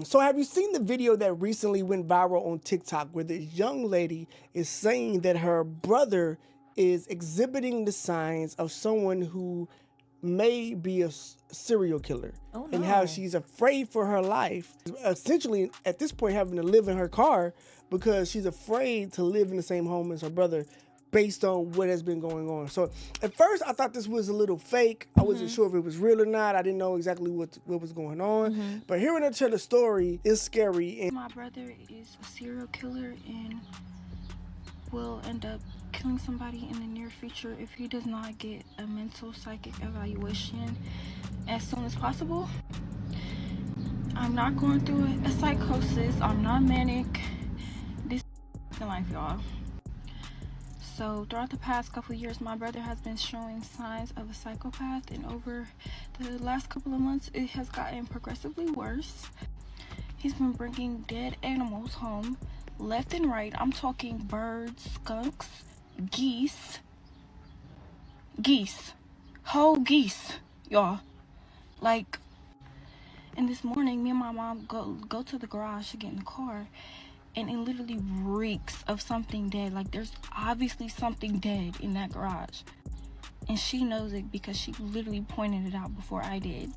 So have you seen the video that recently went viral on TikTok where this young lady is saying that her brother is exhibiting the signs of someone who may be a serial killer? Oh, And how no. she's afraid for her life, essentially at this point having to live in her car because she's afraid to live in the same home as her brother based on what has been going on. So at first I thought this was a little fake. I wasn't sure if it was real or not. I didn't know exactly what was going on. But hearing her tell the story is scary. And my brother is a serial killer and will end up killing somebody in the near future if he does not get a mental psychic evaluation as soon as possible. I'm not going through a psychosis. I'm not manic. This is life, y'all. So throughout the past couple of years, my brother has been showing signs of a psychopath, and over the last couple of months, it has gotten progressively worse. He's been bringing dead animals home left and right. I'm talking birds, skunks, geese, whole geese, y'all. Like, and this morning, me and my mom go to the garage to get in the car, and it literally reeks of something dead. Like, there's obviously something dead in that garage. And she knows it because she literally pointed it out before I did.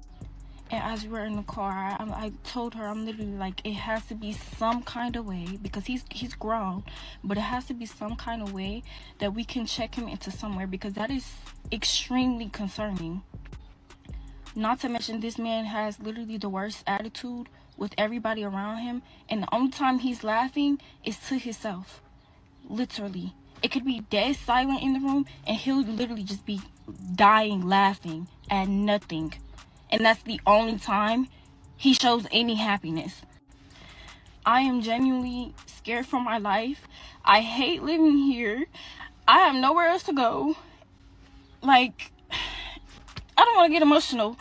And as we were in the car, I told her, I'm literally like, it has to be some kind of way, because he's grown, but it has to be some kind of way that we can check him into somewhere, because that is extremely concerning. Not to mention, this man has literally the worst attitude with everybody around him, and the only time he's laughing is to himself. Literally. It could be dead silent in the room, and he'll literally just be dying laughing at nothing. And that's the only time he shows any happiness. I am genuinely scared for my life. I hate living here. I have nowhere else to go. Like, I don't want to get emotional.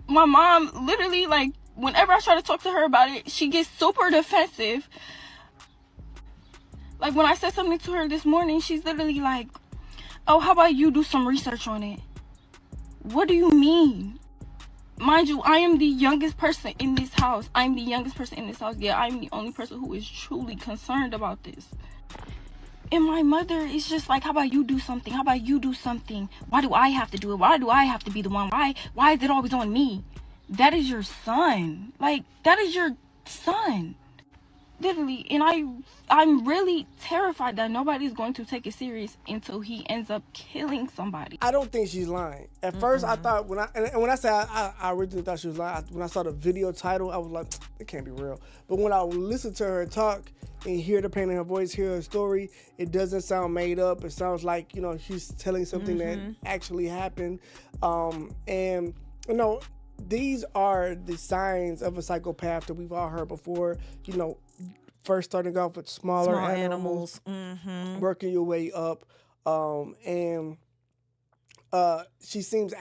My mom literally, like, whenever I try to talk to her about it, she gets super defensive. Like, when I said something to her this morning, she's literally like, oh, how about you do some research on it? What do you mean? Mind you, I am the youngest person in this house. Yeah, I'm the only person who is truly concerned about this. And my mother is just like, how about you do something? How about you do something? Why do I have to do it? Why do I have to be the one? Why is it always on me? That is your son. Like, that is your son. Literally. And I'm really terrified that nobody's going to take it serious until he ends up killing somebody. I don't think she's lying. At first, I thought when I said I originally thought she was lying. When I saw the video title, I was like, it can't be real. But when I listened to her talk and hear the pain in her voice, hear her story, it doesn't sound made up. It sounds like, you know, she's telling something that actually happened. And you know, these are the signs of a psychopath that we've all heard before. You know, first starting off with smaller animals. Working your way up. And she seems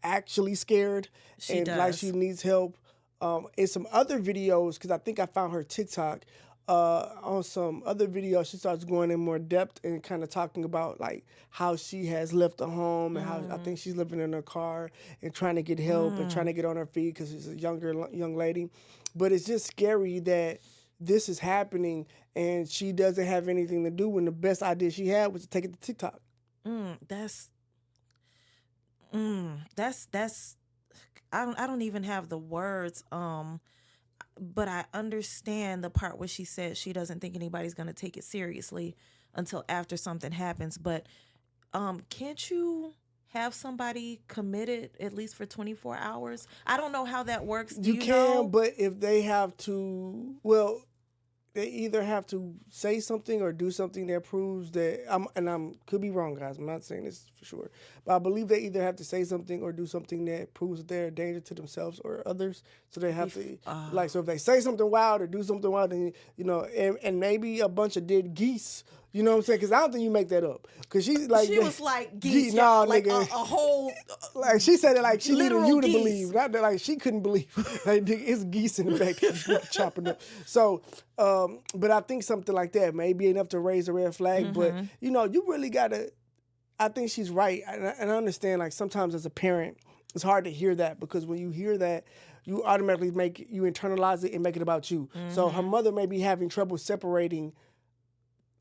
actually scared. She and does. Like she needs help. In some other videos, because I think I found her TikTok, on some other videos, she starts going in more depth and kind of talking about like how she has left the home and how I think she's living in her car and trying to get help and trying to get on her feet because she's a young lady. But it's just scary that this is happening and she doesn't have anything to do when the best idea she had was to take it to TikTok. That's I don't even have the words. But I understand the part where she said she doesn't think anybody's gonna take it seriously until after something happens. But can't you have somebody committed at least for 24 hours? I don't know how that works. Do you can, know? but if they have to, well, they either have to say something or do something that proves that I'm could be wrong, guys. I'm not saying this for sure, but I believe they either have to say something or do something that proves that they're a danger to themselves or others. So they have to so if they say something wild or do something wild, then you know, and maybe a bunch of dead geese. You know what I'm saying? Because I don't think you make that up. Because she was like geese, nah, like nigga. A whole like she said it like she needed you to geese. believe, not that like she couldn't believe. Like it's geese in the back chopping up. So, but I think something like that may be enough to raise a red flag. But you know, you really gotta. I think she's right, and I understand. Like sometimes as a parent, it's hard to hear that because when you hear that, you automatically you internalize it and make it about you. So her mother may be having trouble separating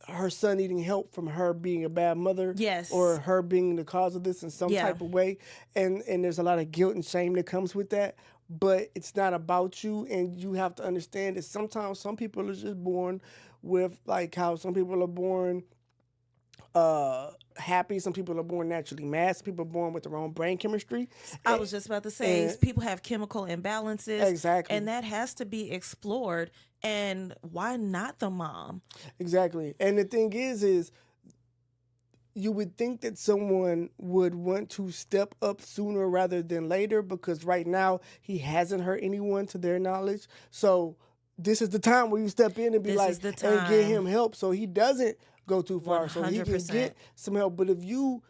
her son needing help from her being a bad mother, Yes. or her being the cause of this in some type of way, and there's a lot of guilt and shame that comes with that. But it's not about you, and you have to understand that sometimes some people are just born with, like how some people are born happy, some people are born naturally mad, some people are born with their own brain chemistry. I was just about to say, people have chemical imbalances. Exactly. And that has to be explored. And why not the mom? Exactly. And the thing is you would think that someone would want to step up sooner rather than later, because right now he hasn't hurt anyone to their knowledge. So this is the time where you step in and be and get him help so he doesn't go too far, 100%. So he can get some help. But if you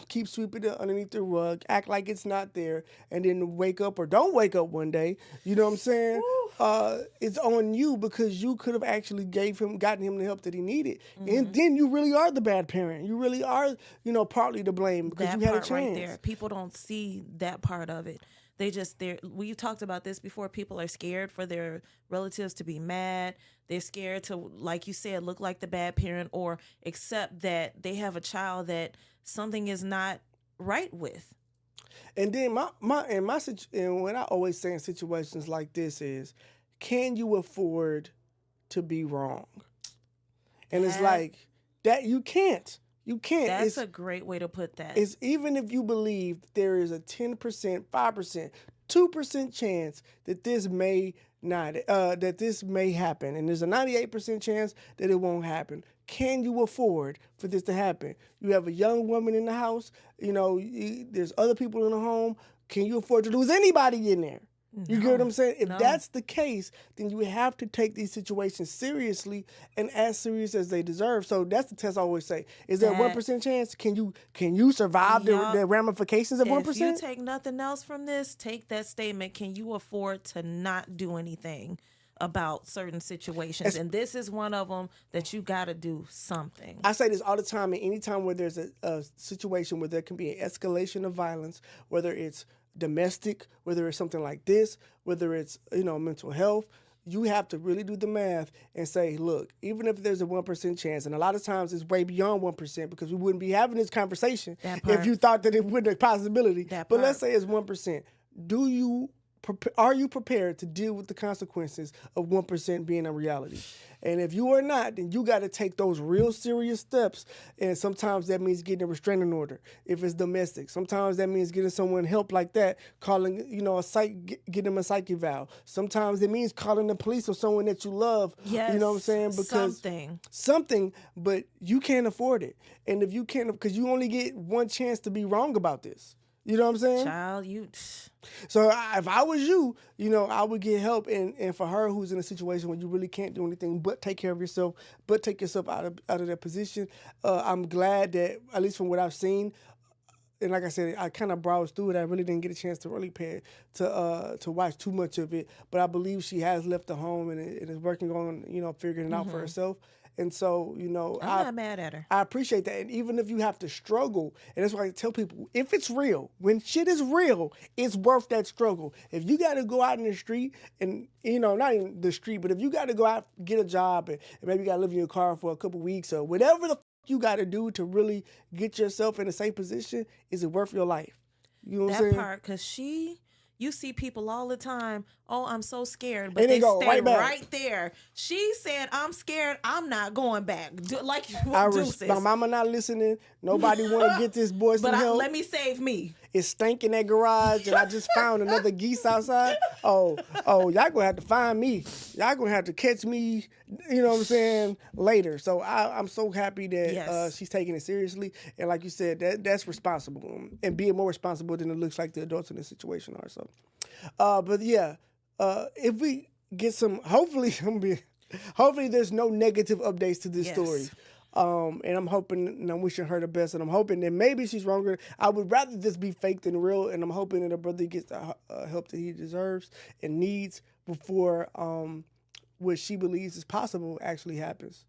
keep sweeping it underneath the rug, act like it's not there, and then wake up or don't wake up one day, you know what I'm saying? It's on you, because you could have actually gotten him the help that he needed. And then you really are the bad parent. You really are, partly to blame because you had a chance. Right there. People don't see that part of it. We've talked about this before. People are scared for their relatives to be mad. They're scared to, like you said, look like the bad parent or accept that they have a child that something is not right with. And then and what I always say in situations like this is, can you afford to be wrong? And it's like that you can't. You can't. That's a great way to put that. It's even if you believe there is a 10%, 5%, 2% chance that this may not, that this may happen, and there's a 98% chance that it won't happen. Can you afford for this to happen? You have a young woman in the house. There's other people in the home. Can you afford to lose anybody in there? You get what I'm saying? If that's the case, then you have to take these situations seriously and as serious as they deserve. So that's the test I always say. Is there a 1% chance? Can you survive the ramifications of 1%? If you take nothing else from this, take that statement. Can you afford to not do anything about certain situations? And this is one of them that you got to do something. I say this all the time, and anytime where there's a situation where there can be an escalation of violence, whether it's domestic, whether it's something like this, whether it's mental health, you have to really do the math and say, look, even if there's a 1% chance, and a lot of times it's way beyond 1%, because we wouldn't be having this conversation if you thought that it wasn't a possibility. But let's say it's 1%. Are you prepared to deal with the consequences of 1% being a reality? And if you are not, then you got to take those real serious steps. And sometimes that means getting a restraining order if it's domestic. Sometimes that means getting someone help like that, calling, getting them a psych eval. Sometimes it means calling the police or someone that you love. Yes, you know what I'm saying? Because something, but you can't afford it. And if you can't, because you only get one chance to be wrong about this. You know what I'm saying? Child, So if I was you, I would get help. And for her, who's in a situation where you really can't do anything but take care of yourself, but take yourself out of that position, I'm glad that, at least from what I've seen, and like I said, I kind of browsed through it. I really didn't get a chance to really to watch too much of it. But I believe she has left the home and is working on, figuring it out for herself. And so, I'm not mad at her. I appreciate that. And even if you have to struggle, and that's why I tell people, if it's real, when shit is real, it's worth that struggle. If you got to go out in the street and, not in the street, but if you got to go out, get a job, and maybe you got to live in your car for a couple weeks or whatever the you got to do to really get yourself in a safe position, is it worth your life? You know what I'm saying? That part, because you see people all the time, oh, I'm so scared, but they stay right there. She said, I'm scared, I'm not going back. My mama not listening. Nobody want to get this boy some help. Let me save me. It's stank in that garage, and I just found another geese outside. Oh, y'all gonna have to find me. Y'all gonna have to catch me, you know what I'm saying, later. So I'm so happy that she's taking it seriously. And like you said, that's responsible, and being more responsible than it looks like the adults in this situation are. So, but yeah, if we get some, hopefully there's no negative updates to this story. And I'm hoping, and I'm wishing her the best, and I'm hoping that maybe she's wronger. I would rather this be fake than real, and I'm hoping that her brother gets the help that he deserves and needs before what she believes is possible actually happens.